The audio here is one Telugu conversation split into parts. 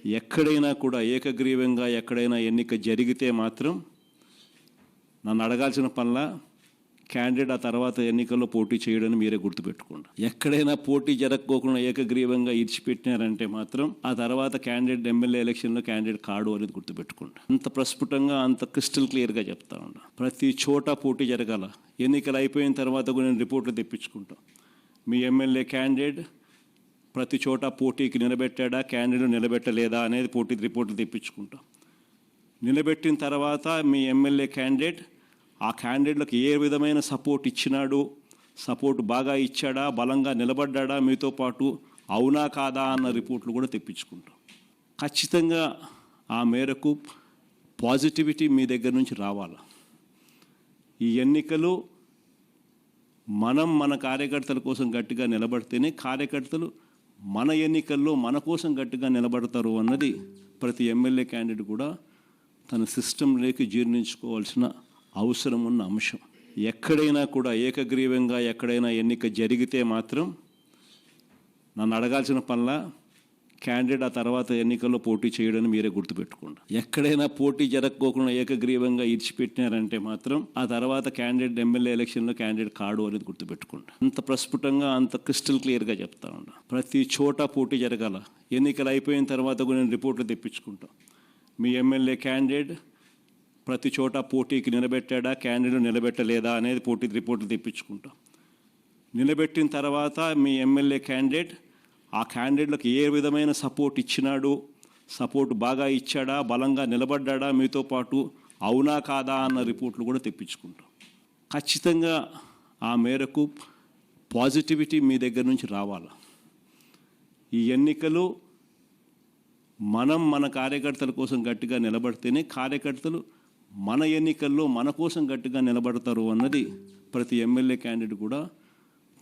ఎక్కడైనా కూడా ఏకగ్రీవంగా ఎక్కడైనా ఎన్నిక జరిగితే మాత్రం నన్ను అడగాల్సిన పనిలా క్యాండిడేట్ ఆ తర్వాత ఎన్నికల్లో పోటీ చేయడని మీరే గుర్తుపెట్టుకోండి. ఎక్కడైనా పోటీ జరగకోకుండా ఏకగ్రీవంగా ఇడిచిపెట్టినారంటే మాత్రం ఆ తర్వాత క్యాండిడేట్ ఎమ్మెల్యే ఎలక్షన్లో క్యాండిడేట్ కాడు అనేది గుర్తుపెట్టుకోండి. అంత ప్రస్ఫుటంగా అంత క్రిస్టల్ క్లియర్గా చెప్తా ఉన్నా. ప్రతి చోట పోటీ జరగాల. ఎన్నికలు అయిపోయిన తర్వాత కూడా నేను రిపోర్ట్లు తెప్పించుకుంటాం. మీ ఎమ్మెల్యే క్యాండిడేట్ ప్రతి చోట పోటీకి నిలబెట్టాడా, క్యాండిడేట్ నిలబెట్టలేదా అనేది పోటీ రిపోర్ట్లు తెప్పించుకుంటాం. నిలబెట్టిన తర్వాత మీ ఎమ్మెల్యే క్యాండిడేట్ ఆ క్యాండిడేట్లకు ఏ విధమైన సపోర్ట్ ఇచ్చినాడు, సపోర్ట్ బాగా ఇచ్చాడా, బలంగా నిలబడ్డా మీతో పాటు, అవునా కాదా అన్న రిపోర్ట్లు కూడా తెప్పించుకుంటాం. ఖచ్చితంగా ఆ మేరకు పాజిటివిటీ మీ దగ్గర నుంచి రావాలి. ఈ ఎన్నికలు మన కార్యకర్తల కోసం గట్టిగా నిలబడితేనే కార్యకర్తలు మన ఎన్నికల్లో మన కోసం గట్టిగా నిలబడతారు అన్నది ప్రతి ఎమ్మెల్యే క్యాండిడేట్ కూడా తన సిస్టంలోకి జీర్ణించుకోవాల్సిన అవసరం ఉన్న అంశం. ఎక్కడైనా కూడా ఏకగ్రీవంగా ఎక్కడైనా ఎన్నిక జరిగితే మాత్రం నన్ను అడగాల్సిన పనిలా క్యాండిడేట్ ఆ తర్వాత ఎన్నికల్లో పోటీ చేయడని మీరే గుర్తుపెట్టుకోండి. ఎక్కడైనా పోటీ జరగకోకుండా ఏకగ్రీవంగా ఇడిచిపెట్టినారంటే మాత్రం ఆ తర్వాత క్యాండిడేట్ ఎమ్మెల్యే ఎలక్షన్లో క్యాండిడేట్ కాడు అనేది గుర్తుపెట్టుకోండి. అంత ప్రస్ఫుటంగా అంత క్రిస్టల్ క్లియర్గా చెప్తా ఉన్నా. ప్రతి చోట పోటీ జరగాల. ఎన్నికలు అయిపోయిన తర్వాత కూడా నేను రిపోర్ట్లు తెప్పించుకుంటాం. మీ ఎమ్మెల్యే క్యాండిడేట్ ప్రతి చోట పోటీకి నిలబెట్టాడా, క్యాండిడేట్ నిలబెట్టలేదా అనేది పోటీ రిపోర్ట్లు తెప్పించుకుంటాం. నిలబెట్టిన తర్వాత మీ ఎమ్మెల్యే క్యాండిడేట్ ఆ క్యాండిడేట్లకు ఏ విధమైన సపోర్ట్ ఇచ్చినాడు, సపోర్ట్ బాగా ఇచ్చాడా, బలంగా నిలబడ్డా మీతో పాటు, అవునా కాదా అన్న రిపోర్ట్లు కూడా తెప్పించుకుంటాం. ఖచ్చితంగా ఆ మేరకు పాజిటివిటీ మీ దగ్గర నుంచి రావాలి. ఈ ఎన్నికలు మన కార్యకర్తల కోసం గట్టిగా నిలబడితేనే కార్యకర్తలు మన ఎన్నికల్లో మన కోసం గట్టిగా నిలబడతారు అన్నది ప్రతి ఎమ్మెల్యే క్యాండిడేట్ కూడా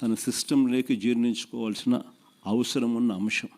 తన సిస్టంలోకి జీర్ణించుకోవాల్సిన అవసరం ఉన్న అంశం.